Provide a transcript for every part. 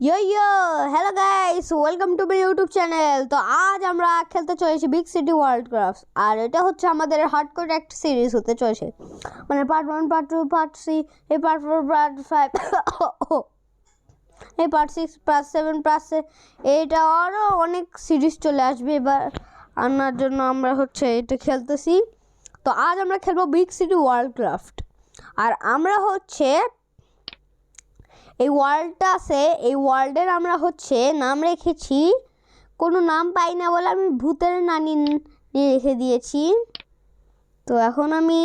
Yo yo hello guys welcome to my YouTube channel. তো আজ আমরা খেলতে চলেছি বিগ সিটি ওয়ার্ল্ড ক্রাফট। আর এটা হচ্ছে আমাদের হার্ডকোর একটা সিরিজ হতে চলেছে, মানে পার্ট 1 পার্ট 2 পার্ট 3 এই পার্ট 4 পার্ট 5 এই পার্ট 6 পার্ট 7 পার্ট 6 এটা আরও অনেক সিরিজ চলে আসবে এবার আনার জন্য আমরা হচ্ছে এটা খেলতেছি। তো আজ আমরা খেলবো বিগ সিটি ওয়ার্ল্ড ক্রাফট। আর আমরা হচ্ছে এই ওয়ার্ল্ডটা আছে, এই ওয়ার্ল্ডের আমরা হচ্ছে নাম রেখেছি, কোনো নাম পাই না বলে আমি ভূতের নানি নিয়ে রেখে দিয়েছি। তো এখন আমি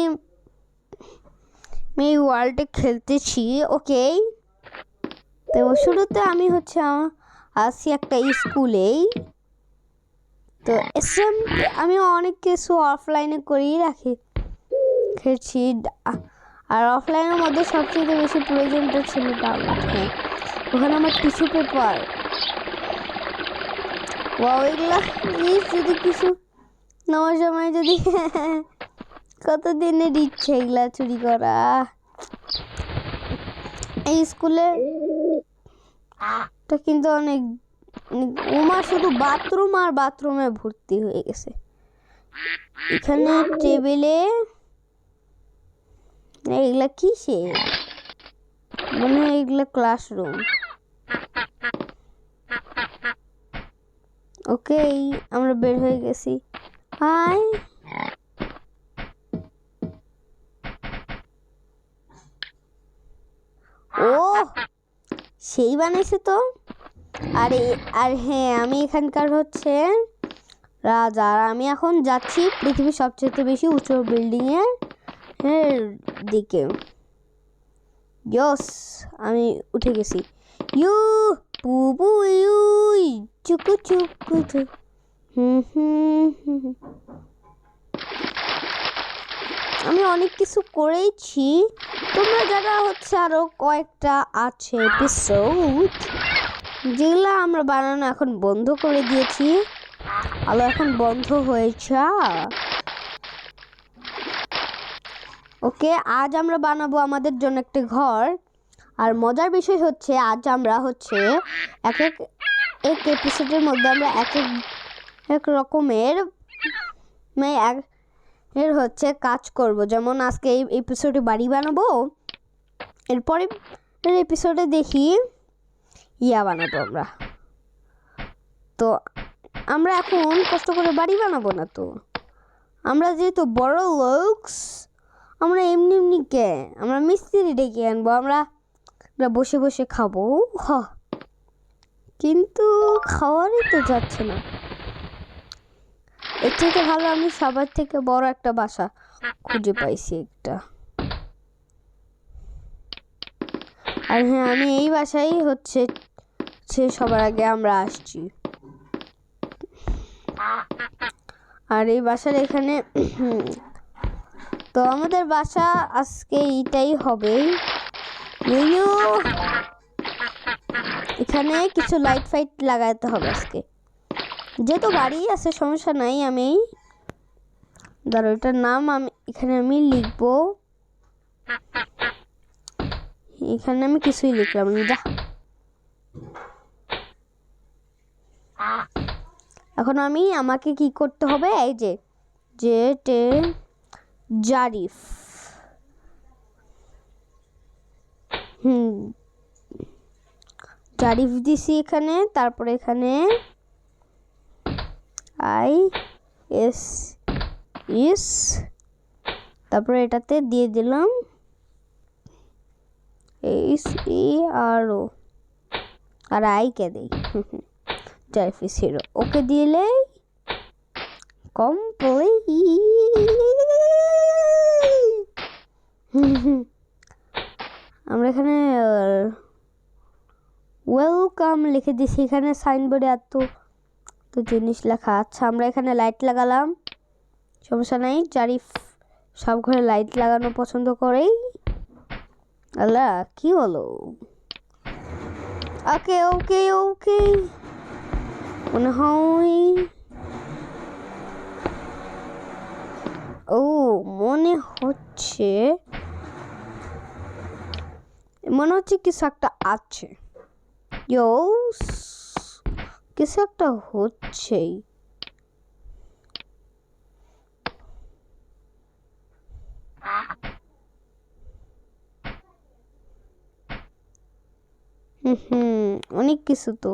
এই ওয়ার্ল্ডে খেলতেছি। ওকে, তো শুরুতে আমি হচ্ছে আসি একটা স্কুলেই। তো আমি অনেক কিছু অফলাইনে করেই রেখেছি, আর অফলাইনের মধ্যে সবচেয়ে বেশি প্রয়োজনটা ছিল ডাউনলোড। হ্যাঁ, ওখানে আমার টিস্যু পেপার ওইগুলা যদি কিছু নেওয়ার সময় যদি কতদিনের ইচ্ছে এগুলা চুরি করা। এই স্কুলে কিন্তু অনেক ওমা শুধু বাথরুম আর বাথরুমে ভর্তি হয়ে গেছে। এখানে টেবিলে এগুলা কিসে, মনে হয় এগুলা ক্লাসরুম। ওকে, আমরা বের হয়ে গেছি। হাই, ও সেই বানাইছে তো। আর হ্যাঁ, আমি এখানকার হচ্ছে রাজা। আর আমি এখন যাচ্ছি পৃথিবীর সবচেয়ে বেশি উঁচু বিল্ডিং এর দিকে। ইয়স, আমি উঠে গেছি। ইউ পুবু ইউই চুকু চুকু চুক। আমি অনেক কিছু করেছি। তোমরা যারা হচ্ছে আরো কয়েকটা আছে এপিসোড যেগুলো আমরা বানানো এখন বন্ধ করে দিয়েছি, আলো এখন বন্ধ হয়েছে। ওকে, আজ আমরা বানাবো আমাদের জন্য একটা ঘর। আর মজার বিষয় হচ্ছে আজ আমরা হচ্ছে এক এপিসোডের মধ্যে আমরা এক রকমের এর হচ্ছে কাজ করব। যেমন আজকে এই এপিসোডে বাড়ি বানাবো, এরপরে এপিসোডে দেখি বানাবো আমরা। তো আমরা এখন কষ্ট করে বাড়ি বানাবো না, তো আমরা যেহেতু বড় লোকস, আমরা এমনি কে আমরা মিস্ত্রি ডেকে আনবো, আমরা বসে বসে খাবো। কিন্তু খাওয়ারই তো যাচ্ছে না। এর থেকে ভালো আমি সবার থেকে বড় একটা বাসা খুঁজে পাইছি একটা। আর হ্যাঁ, আমি এই বাসায় হচ্ছে সবার আগে আমরা আসছি। আর এই বাসার এখানে তো আমাদের বাসা আজকে এইটাই হবে। এখানে কিছু লাইট ফাইট লাগাতে হবে আজকে, যেহেতু বাড়ি আছে সমস্যা নাই। আমি ধরো এটার নাম এখানে আমি লিখবো, এখানে আমি কিছুই লিখলাম না। যা, এখন আমাকে কি করতে হবে, এই যে জারিফ, জারিফ দিছি এখানে। তারপরে এখানে IS, তারপরে এটাতে দিয়ে দিলাম HERO, আর কে দেই জারিফ হিরো। ওকে দিলে কমপ্লিট। আমরা এখানে ওয়েলকাম লিখে দিছি। এখানে সাইনবোর্ডে এত জিনিস লেখা। আচ্ছা, আমরা এখানে লাইট লাগালাম, সমস্যা নাই। জারিফ সব ঘরে লাইট লাগানো পছন্দ করেই। আল্লাহ, কি হলো? ওকে ওকে ওকে, মনে হয় মনে হচ্ছে কিছু একটা আছে। ইয়ো, কিছু একটা হচ্ছেই। অনেক কিছু তো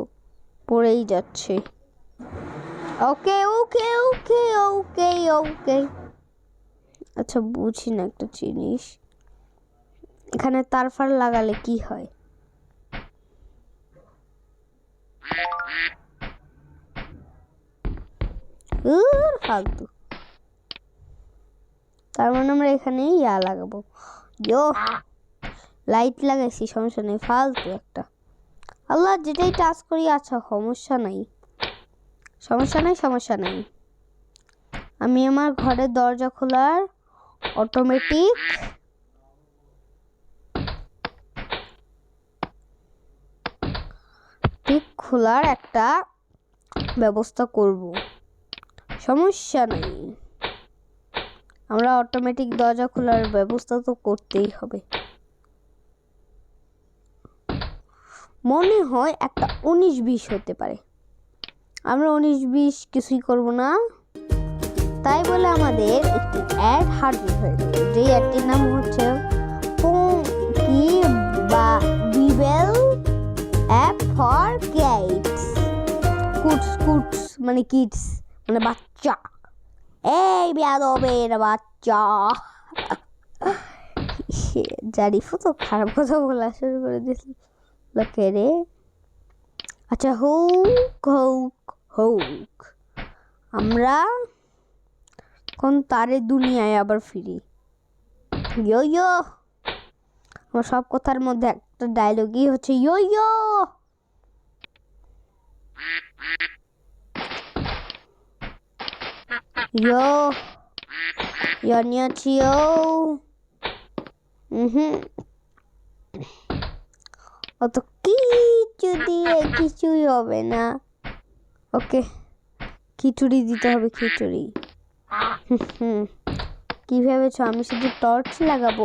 পড়েই যাচ্ছে। ওকে ওকে ওকে ওকে ওকে, আচ্ছা বুঝি না একটা জিনিস, এখানে তার ফার লাগালে কি হয়? ফালতু। তার মানে আমরা এখানে ইয়া লাগাবো। ইয়ো, লাইট লাগাইছি, সমস্যা নেই, ফালতু একটা। আল্লাহ, যেটাই টাচ করি, আচ্ছা সমস্যা নাই সমস্যা নাই সমস্যা নাই। আমি আমার ঘরের দরজা খোলার অটোমেটিক খোলার একটা ব্যবস্থা করব, সমস্যা নেই। আমরা অটোমেটিক দরজা খোলার ব্যবস্থা তো করতেই হবে। মনে হয় একটা 19-20 হতে পারে। আমরা 19-20 কিছুই করব না, তাই বলে আমাদের একটি অ্যাড হাজির হয়ে গেল। যেই অ্যাডটির নাম হচ্ছে কি বা বিবেল অ্যাপ ফর কিডস। কুটস মানে কিডস মানে বাচ্চা। এই বেয়াদবের বাচ্চা। জারিফও তো খারাপ কথা বলা শুরু করে দিয়েছিল লোকে রে। আচ্ছা, হোক হোক হোক, আমরা কোন তারে দুনিয়ায় আবার ফিরি। ইয়ো ইয়ো, আমার সব কথার মধ্যে একটা ডায়লগই হচ্ছে ইয়ো ইয়ো। ইয়ো ইয়ো নিয়েছিও। অত কিছু দিয়ে কিছুই হবে না। ওকে, খিচুড়ি দিতে হবে, খিচুড়ি। কি ভেবেছ আমি শুধু টর্চ লাগাবো?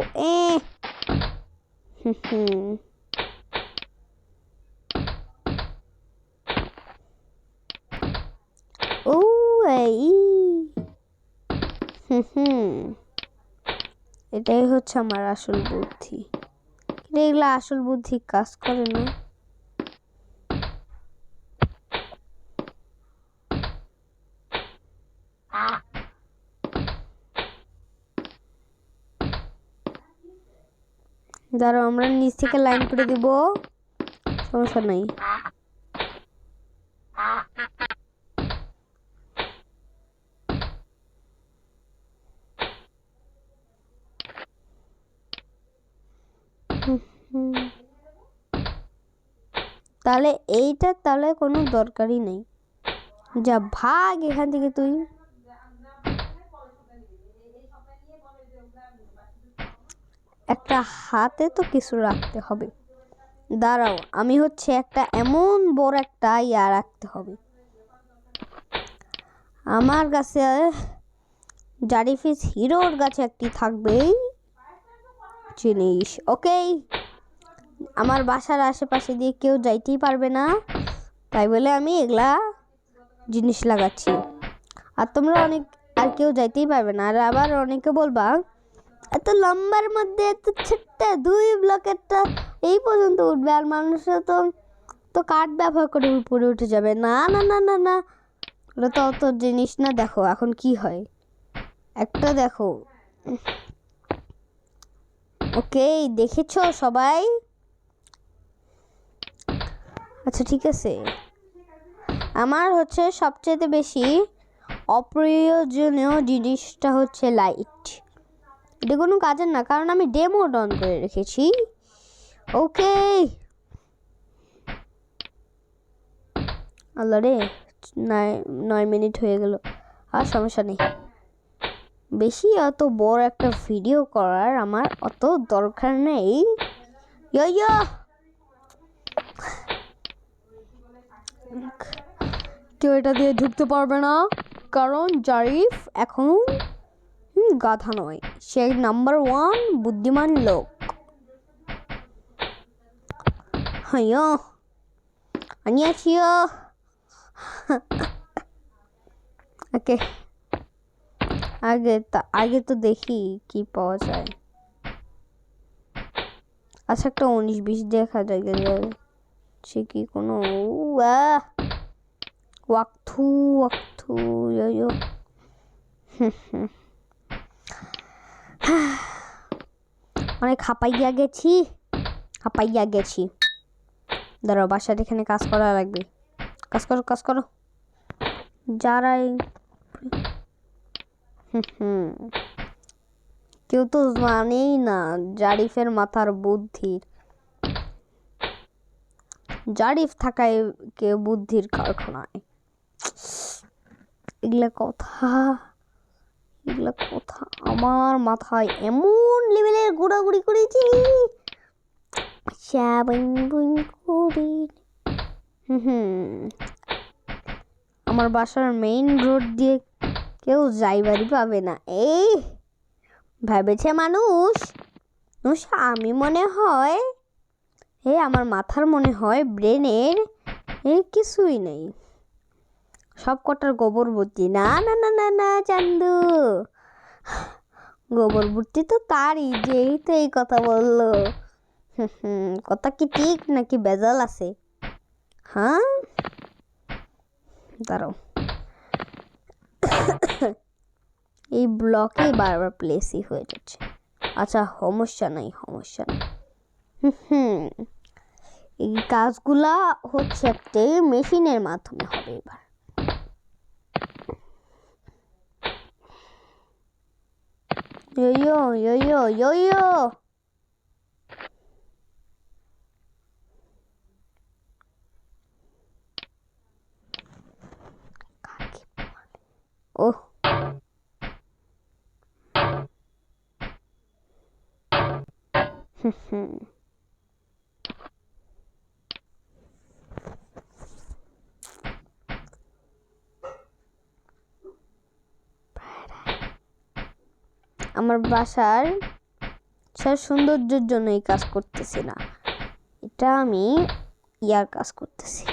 ও এই এটাই হচ্ছে আমার আসল বুদ্ধি। এগুলো আসল বুদ্ধি কাজ করে না। দাঁড়াও, আমরা নিচ থেকে লাইন করে দিব, সমস্যা নাই। তাহলে এইটা তাহলে কোনো দরকারই নেই। যা ভাগ এখান থেকে তুই। একটা হাতে তো কিছু রাখতে হবে। দাঁড়াও, আমি হচ্ছে একটা এমন বড় একটা ইয়া রাখতে হবে। আমার কাছে জারিফিস হিরোর কাছে একটি থাকবেই জিনিস। ওকে, আমার বাসার আশেপাশে দিয়ে কেউ যাইতেই পারবে না, তাই বলে আমি এগুলা জিনিস লাগাচ্ছি। আর তোমরা অনেক আর কেউ যাইতেই পারবে না। আর আবার অনেকে বলবা এত লম্বার মধ্যে এত ছোট্ট 2 ব্লকেরটা এই পর্যন্ত উঠবে, আর মানুষরা তো কাঠ ব্যবহার করে উপরে উঠে যাবে। না না না না না, ওটা তো অত জিনিস না। দেখো এখন কি হয়, একটা দেখো। ওকে, দেখেছো সবাই? আচ্ছা ঠিক আছে। আমার হচ্ছে সবচেয়ে বেশি অপ্রয়োজনীয় জিনিসটা হচ্ছে লাইট। এটা কোনো কাজের না, কারণ আমি ডেমো অন করে রেখেছি। ওকে, আল্লাহ রে, 9 মিনিট হয়ে গেল। আর সমস্যা নেই, বেশি অত বড় একটা ভিডিও করার আমার অত দরকার নেই। ইয়ো, কেউ এটা দিয়ে ঢুকতে পারবে না, কারণ জারিফ এখন গাধা নয়, সে নাম্বার 1 বুদ্ধিমান লোক। হ্যাঁ, 안녕하세요. ওকে, আগে তো দেখি কি পাওয়া যায়। আচ্ছা, একটা 19-20 দেখা যায় সে কি কোনো ওয়াক্থু ইয়ো। অনেক হাঁপাইয়া গেছি। দাঁড়াও, বাসার এখানে কাজ করা লাগবে। কাজ করো যারাই। কেউ তো জানেই না জারিফের মাথার বুদ্ধির। জারিফ থাকায় কেউ বুদ্ধির কারখানায়। এগুলা কথা আমার মাথায় এমন লেভেলের ঘোরাঘুরি করেছি। আমার বাসার মেইন রোড দিয়ে কেউ যাইবারই পাবে না। এই ভেবেছে মানুষ আমি মনে হয় আমার মাথার মনে হয় ব্রেনের কিছুই নেই, সব কটার গোবর ভর্তি। না না না না না চান্দু, গোবর ভর্তি তো তারই, যেই তো এই কথা বললো। কথা কি ঠিক নাকি বেজাল আছে? হ্যাঁ, দাঁড়াও, এই ব্লকে বারবার প্লেসই হয়ে যাচ্ছে। আচ্ছা, সমস্যা নাই। এই কাজগুলা হচ্ছে একটা মেশিনের মাধ্যমে হবে এবার। ইয়ো ও আমার বাসার সৌন্দর্যের জন্য এই কাজ করতেছি না, এটা আমি ইয়ার কাজ করতেছি।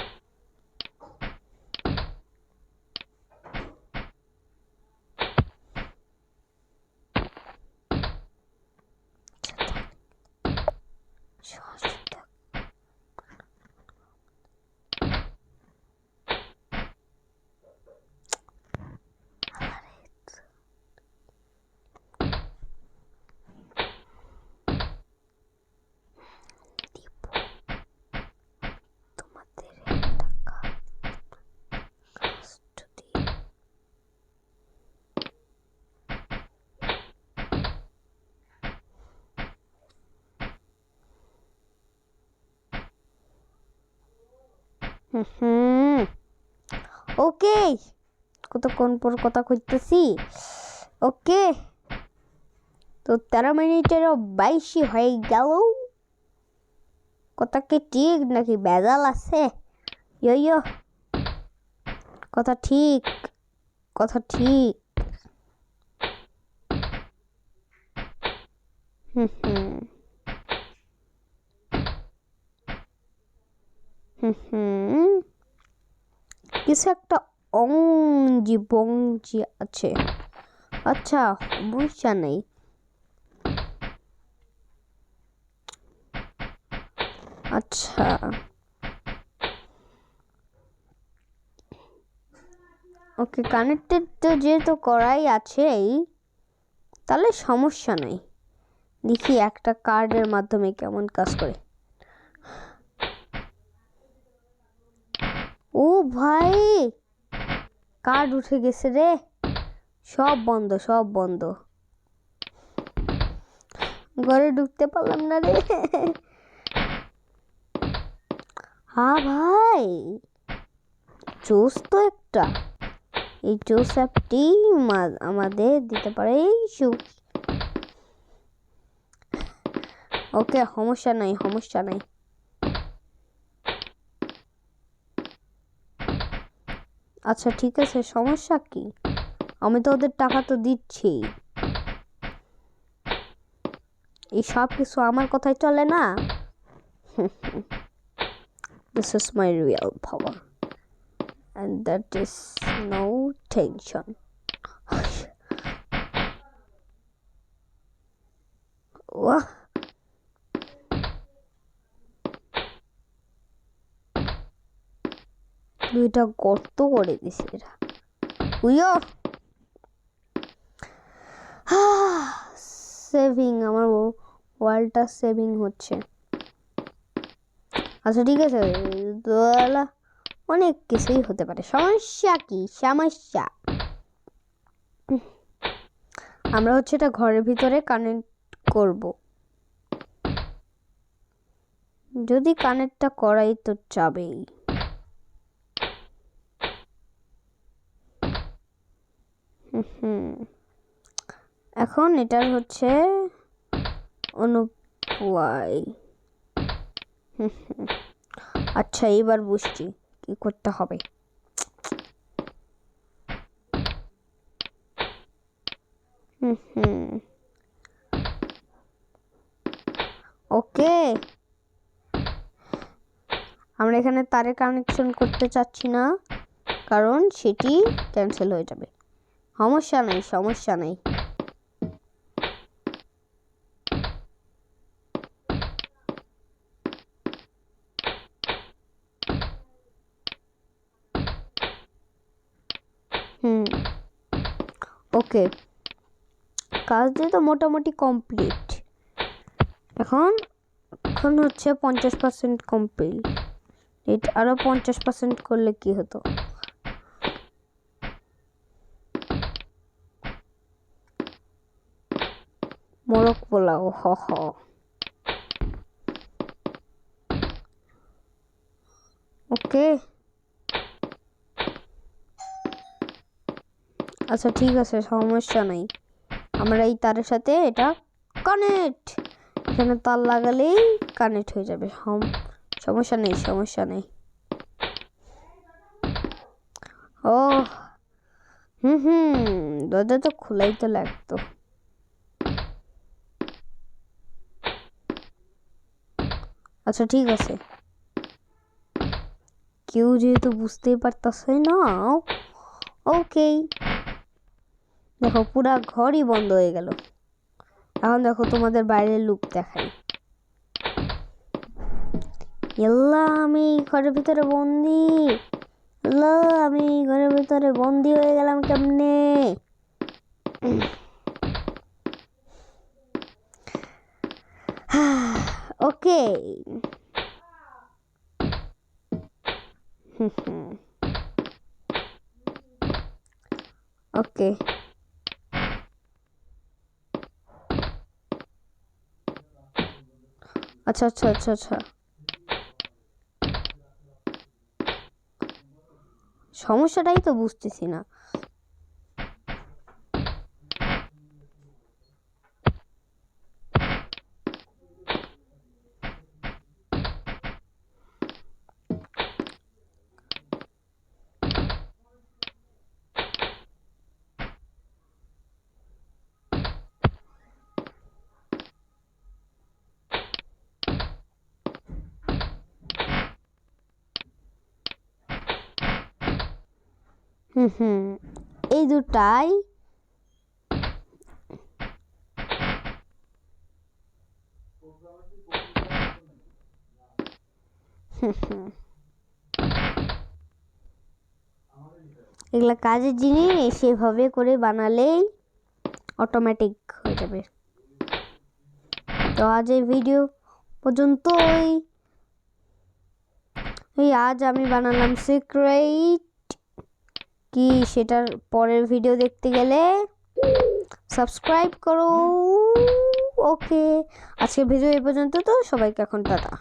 ওকে, কতক্ষণ পর কথা কইতেছি। ওকে, তো 13 মিনিটেরও বেশি হয়ে গেল। কথা কি ঠিক নাকি বেজাল আছে? ইয়ো, কথা ঠিক। কিছু একটা বংজি আছে। আচ্ছা, বুঝছা নেই। আচ্ছা, ওকে, কানেক্টেড তো যেহেতু করাই আছেই, তাহলে সমস্যা নাই। দেখি একটা কার্ডের মাধ্যমে কেমন কাজ করে। ও ভাই, কার্ড উঠে গেছে রে। সব বন্ধ। ঘরে ঢুকতে পারলাম না রে। হ্যাঁ ভাই, জোস তো একটা। এই জোস অ্যাপটি আমাদের দিতে পারে এই সুখ। ওকে, সমস্যা নাই। আচ্ছা ঠিক আছে, সমস্যা কি? আমি তো ওদের টাকা তো দিচ্ছি। এই সব কিছু আমার কথাই চলে না। This is my real power, and that is no tension. Wah. দুইটা গর্ত করে দিছে এরা। উইও সেভিং, আমার ওয়ালটা সেভিং হচ্ছে। আচ্ছা ঠিক আছে, অনেক কিছুই হতে পারে, সমস্যা কি সমস্যা। আমরা হচ্ছে এটা ঘরের ভিতরে কানেক্ট করব, যদি কানেক্টটা করাই তো যাবেই। এখন এটার হচ্ছে অনুপায়। আচ্ছা এবার বুঝছি কি করতে হবে। ওকে, আমরা এখানে তারের কানেকশন করতে চাচ্ছি না, কারণ সেটি ক্যান্সেল হয়ে যাবে। সমস্যা নেই সমস্যা নেই। ওকে, কাজ দিয়ে তো মোটামুটি কমপ্লিট। এখন হচ্ছে 50% কমপ্লিট। আরো 50% করলে কি হতো? মোরগ পোলাও, হ হ। ওকে আচ্ছা ঠিক আছে, সমস্যা নাই। আমরা এই তারের সাথে এটা কানেক্ট, এখানে তার লাগালেই কানেক্ট হয়ে যাবে। সমস্যা নেই সমস্যা নেই। ও দরজা তো খোলাই তো লাগতো। আচ্ছা ঠিক আছে, কেউ যেহেতু বুঝতেই পারতেছে না। ওকে, দেখো পুরা ঘরই বন্ধ হয়ে গেল। এখন দেখো তোমাদের বাইরের লুক দেখাই। আমি ঘরের ভিতরে বন্দি, আমি ঘরের ভিতরে বন্দি হয়ে গেলাম কেমনে? ওকে ওকে আচ্ছা আচ্ছা আচ্ছা আচ্ছা, সমস্যাটাই তো বুঝতেছি না। এই দুটাই এগুলা কাজের জিনিস, সেভাবে করে বানালেই অটোমেটিক হয়ে যাবে। তো আজ এই ভিডিও পর্যন্তই। আজ আমি বানালাম সিক্রেট কি, সেটার পরের ভিডিও দেখতে গেলে সাবস্ক্রাইব করো। ওকে, আজকের ভিডিও এই পর্যন্ত। তো সবাইকে এখন টাটা।